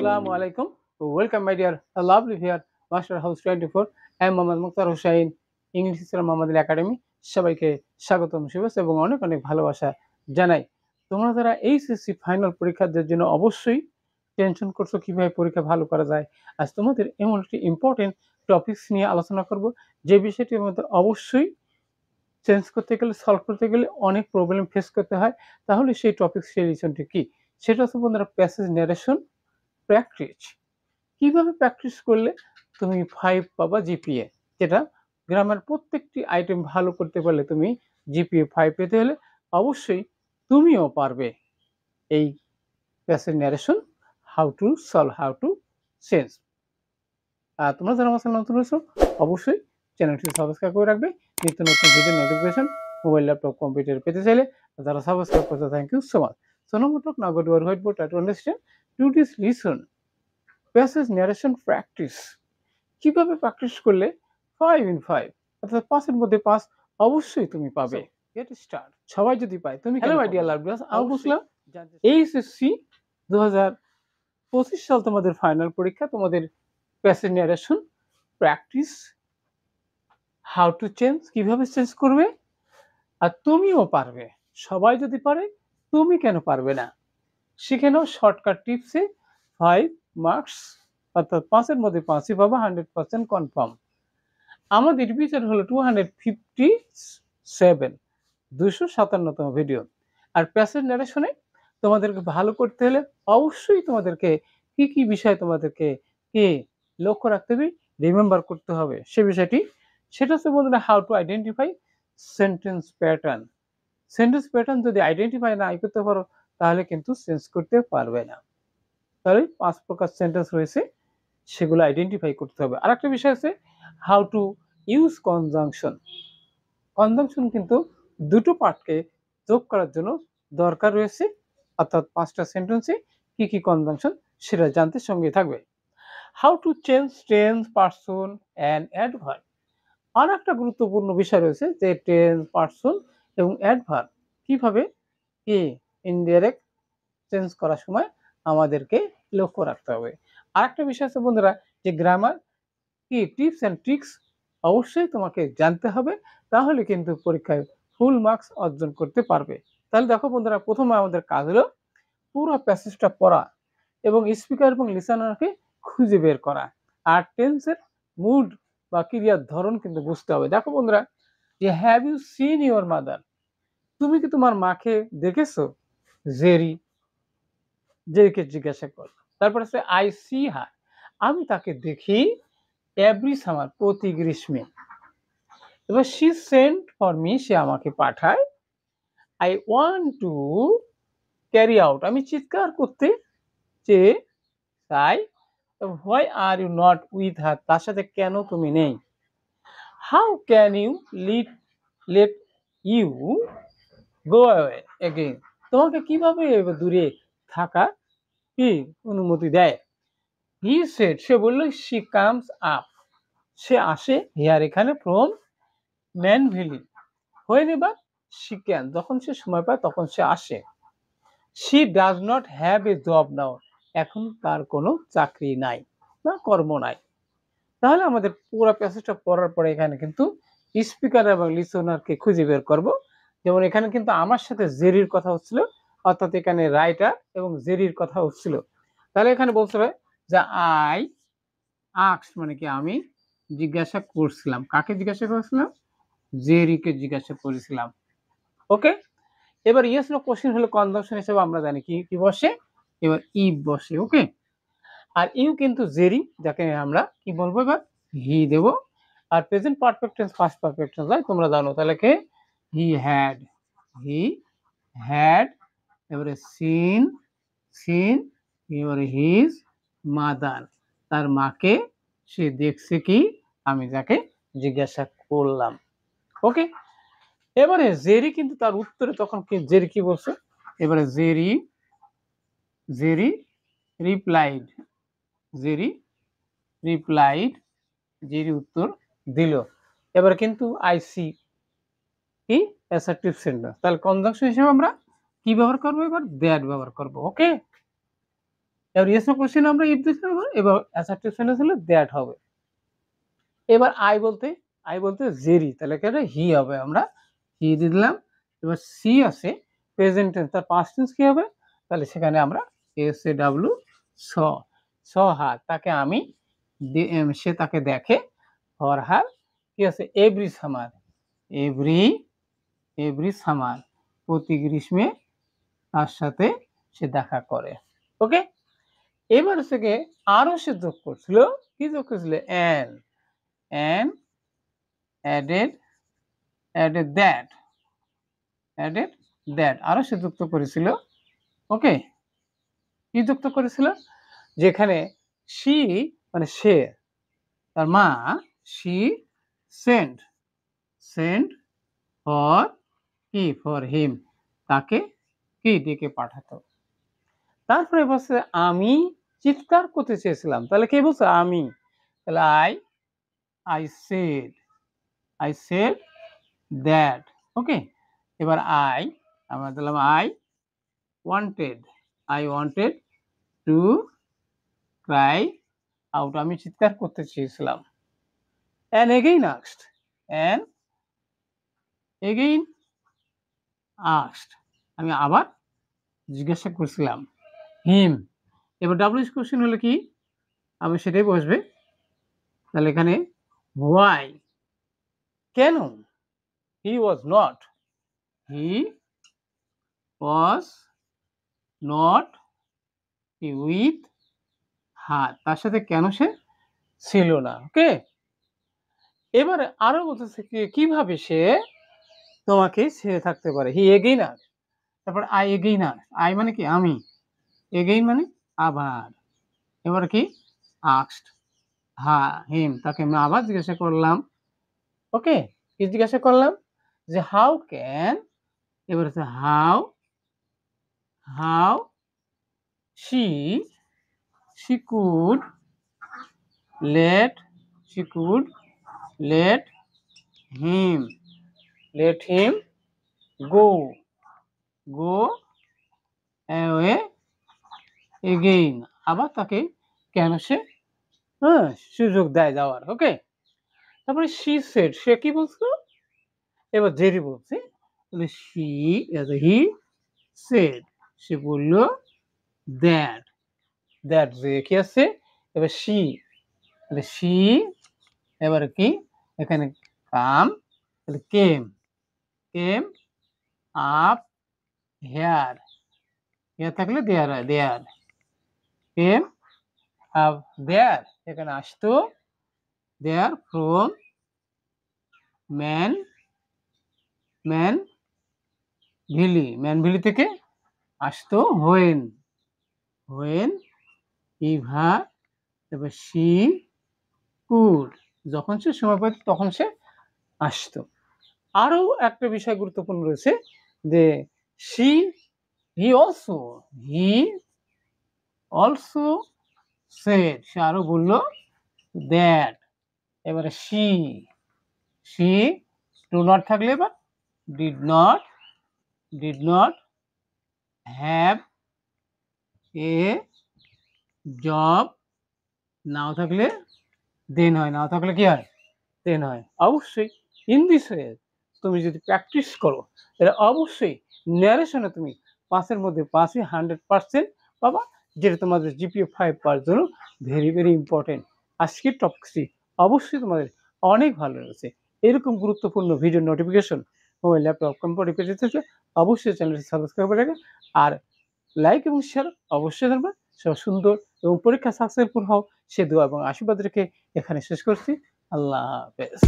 Assalamu alaikum. Welcome, my dear lovely here, Master House 24. I am Mohammad Mukhtar Hussain, English Islam Mohammad academy. সবাইকে স্বাগতম, শুভেচ্ছা এবং অনেক অনেক ভালোবাসা জানাই। তোমরা যারা এইচএসসি ফাইনাল পরীক্ষার জন্য অবশ্যই টেনশন করছো কিভাবে পরীক্ষা ভালো করা যায়, আজ তোমাদের এমন একটি ইম্পর্টেন্ট টপিকস নিয়ে আলোচনা করব যে বিষয়টি আমাদের অবশ্যই চেঞ্জ করতে গেলে, সলভ করতে গেলে অনেক প্রবলেম ফেস করতে হয়। তাহলে সেই টপিক সলিউশনটি কি? সেটা হচ্ছে বন্ধুরা প্যাসেজ ন্যারেশন প্র্যাকটিস। কিভাবে প্র্যাকটিস করলে তুমি 5 পাবা জিপিএ, যেটা গ্রামার প্রত্যেকটি আইটেম ভালো করতে পারলে তুমি জিপিএ 5 পেতে হলে অবশ্যই তুমিও পারবে এই passage narration, how to solve, how to change. আর তোমরা যারা আমার চ্যানেল নতুন হয়েছো অবশ্যই চ্যানেলটি সাবস্ক্রাইব করে রাখবে নিত্য নতুন video notification mobile, laptop, computer পেতে চাইলে। যারা সাবস্ক্রাইব করছো thank you so much. So now we talk now about our whiteboard, try to understand. Do this listen. Passage narration practice কিভাবে প্র্যাকটিস করলে 5 in 5 অর্থাৎ 5 এর মধ্যে 5 অবশ্যই তুমি পাবে। Get start. সবাই যদি পায় তুমি কেন? হ্যালো মাই ডিয়ার লাভলিয়াস, আমি বুঝলাম এইচএসসি 2025 সাল তোমাদের ফাইনাল পরীক্ষা, তোমাদের passage narration practice, how to change, কিভাবে চেঞ্জ করবে। আর তুমিও পারবে। সবাই যদি পারে তুমি কেন পারবে না? শিখে নাও শর্টকাট টিপসে 5 মার্কস, অর্থাৎ 5 এর মধ্যে 5ই পাবা, 100% কনফার্ম। আমাদের বিচার হলো 257, 257তম ভিডিও। আর প্যাসেজ ন্যারেশনে তোমাদেরকে ভালো করতে হলে অবশ্যই তোমাদেরকে কি কি বিষয় তোমাদেরকে কি লক্ষ্য রাখতে হবে, রিমেম্বার করতে হবে সে বিষয়টি। সেটা হচ্ছে বন্ধুরা how to identify sentence pattern. Sentence pattern যদি আইডেন্টিফাই না করতে পারো তাহলে কিন্তু চেঞ্জ করতে পারবে না। তাহলে 5 প্রকার সেন্টেন্স রয়েছে, সেগুলো আইডেন্টিফাই করতে হবে। আরেকটা বিষয় আছে how to use conjunction. Conjunction কিন্তু দুটো পার্টকে যোগ করার জন্য দরকার রয়েছে, অর্থাৎ 5টা সেন্টেন্সে কি কি কনজাংশন সেটা জানতে সঙ্গে থাকবে। How to change tense, person and adverb. আর একটা গুরুত্বপূর্ণ বিষয় রয়েছে যে টেন্স, পারসন এবং অ্যাডভার্ব কিভাবে কি ইনডাইরেক্ট চেঞ্জ করার সময় আমাদেরকে লক্ষ্য রাখতে হবে। আরেকটা বিষয় আছে বন্ধুরা যে গ্রামার কি টিপস অ্যান্ড ট্রিক্স অবশ্যই তোমাকে জানতে হবে, তাহলে কিন্তু পরীক্ষায় ফুল মার্কস অর্জন করতে পারবে। তাহলে দেখো বন্ধুরা, প্রথমে আমাদের কাজ হলো পুরো প্যাসেজটা পড়া এবং স্পিকার এবং লিসেনারকে খুঁজে বের করা। আর টেন্সের মুড বা ক্রিয়ার ধরন কিন্তু বুঝতে হবে। দেখো বন্ধুরা যে have you seen your mother, তুমি কি তোমার মাকে দেখেছো? জেরি, জেরিকে জিজ্ঞাসা কর। তারপর আছে আই সি হার, আমি তাকে দেখি এভরি সামার, প্রতি গ্রীষ্মে। এবার শি সেন্ট ফর মি, সে আমাকে পাঠায়। I want to carry out, আমি চিৎকার করতে চেয়ে চাই। Why are you not with her, তার সাথে কেন তুমি নেই। How can you let you go away again, তোমাকে কিভাবে দূরে থাকা কি অনুমতি দেয়। হি সেড, সে বলল শি কামস আপ, সে আসে হিয়ার, এখানে, from Manville. Whenever she can, যখন সে সময় পায় তখন সে আসে। She does not have a job now, এখন তার কোনো চাকরি নাই বা কর্ম নাই। তাহলে আমাদের পুরো প্যাসেজটা পড়ার পরে এখানে কিন্তু স্পিকার এবং লিসনারকে খুঁজে বের করব। যেমন এখানে কিন্তু আমার সাথে জেরির কথা হচ্ছিল, অর্থাৎ এখানে রাইটার এবং জেরির কথা হচ্ছিল। তাহলে এখানে বলতে হবে যে আই আস্কড, মানে কি আমি জিজ্ঞাসা করছিলাম। কাকে জিজ্ঞাসা করেছিলাম? জেরিকে জিজ্ঞাসা করেছিলাম। ওকে, এবার ইয়েস নো কোশ্চেন হলো কনজাংশন হিসেবে আমরা জানি কি কি বসে, এবার ইফ বসে। ওকে, আর ইউ কিন্তু জেরি, যাকে আমরা কি বলবো এবার হি দেব। আর present perfect tense first perfect tense হয়, তোমরা জানো। তাহলে কে হি হ্যাড, হি হ্যাড, এবারে সিন, সিন, এবারে হিজ মাদার, তার মাকে সে দেখছে কি, আমি যাকে জিজ্ঞাসা করলাম। ওকে, এবারে জেরি কিন্তু তার উত্তরে তখন কি জেরি কি বলছে, এবারে Jerry, Jerry replied, Jerry replied, Jerry উত্তর দিল। এবার কিন্তু আইসি কি অ্যাসার্টিভ সেন্টেন্স, তাহলে কনজাংশন হিসেবে আমরা কি ব্যবহার করব, এবার দ্যাট ব্যবহার করব। ওকে, এবার ইয়েস নো কোশ্চেন আমরা ইফ দিতে হবে, এবার অ্যাসার্টিভ সেন্টেন্স হলে দ্যাট হবে। এবার আই বলতে জেরি, তাহলে কি হবে হি হবে, আমরা হি দিয়ে দিলাম। এবার সি আছে প্রেজেন্ট টেন্স, তার পাস্ট টেন্স কি হবে, তাহলে সেখানে আমরা এস এ ডাব্লিউ স স হার, তাকে আমি সে তাকে দেখে, ফর হার কি আছে every summer, every every summer প্রতি গ্রীষ্মে তার সাথে সে দেখা করে। ওকে, এবার হচ্ছে গিয়ে আরো সে যোগ করছিল, কি যোগ করছিল and added that আরো সে যুক্ত করেছিল। ওকে, কি যুক্ত করেছিল, যেখানে she মানে সে, তার মা she sent for him তাকে কি ডেকে পাঠাতো। তারপরে বলছে আমি চিৎকার করতে চেয়েছিলাম, তাহলে কে বলছে আমি, তাহলে I said that। ওকে, এবার আমরা দিলাম I wanted to cry out, আমি চিৎকার করতে চেয়েছিলাম। and again asked আমি আবার জিজ্ঞাসা করছিলাম him। এবার ডাব্লিউ কোশ্চেন হলো কি, আমি সেটাই বসবে, তাহলে এখানে why কেন, he was not with her তার সাথে কেন সে ছিল না। ওকে, এবারে আরো বলতেছে কিভাবে সে তোমাকে ছেড়ে থাকতে পারে, হি এগেইন আস্কড, তারপর আই এগেইন আস্কড, আই মানে কি আমি, এগেইন মানে আবার, এবার কি আস্কড হিম তাকে আমি আবার জিজ্ঞাসা করলাম। ওকে, কি জিজ্ঞাসা করলাম, যে হাউ ক্যান, এবার হচ্ছে how she could let him go away again, আবার তাকে কেন সে সুযোগ দেয় যাওয়ার। ওকে, তারপরে she said সে কি বলছিল, এবার জেরি বলছে, তাহলে he said সে বলল that যে কি আছে, এবার she এবার কি এখানে কাম, তাহলে came up here থাকলে there came up there এখানে আসতো, there from ম্যানভিলি থেকে আসতো, when ইভা, এবার she could যখন সে সময় পেত তখন সে আসতো। আরো একটা বিষয় গুরুত্বপূর্ণ রয়েছে, যে he also said সে আরো বললো that, এবারে she do not থাকলে এবার did not have a job, নাও থাকলে দেন হয়, নাও থাকলে কি হয় দেন হয়। অবশ্যই ইন দিস ওয়ে তুমি যদি প্র্যাকটিস করো, এটা অবশ্যই ন্যারেশনে তুমি 5-এর মধ্যে 5ই 100% পাবা, যেটা তোমাদের জিপিএ 5 পাওয়ার জন্য ভেরি ইম্পর্টেন্ট। আজকের টপিকটি অবশ্যই তোমাদের অনেক ভালো লেগেছে। এরকম গুরুত্বপূর্ণ video notification mobile, laptop, computer পেজে থেকে অবশ্যই চ্যানেলটি সাবস্ক্রাইব করে রাখবে, আর লাইক এবং শেয়ার অবশ্যই করবে। সব সুন্দর এবং পরীক্ষা সাকসেসফুল হও সে দোয়া এবং আশীর্বাদ রেখে এখানে শেষ করছি। আল্লাহ হাফেজ।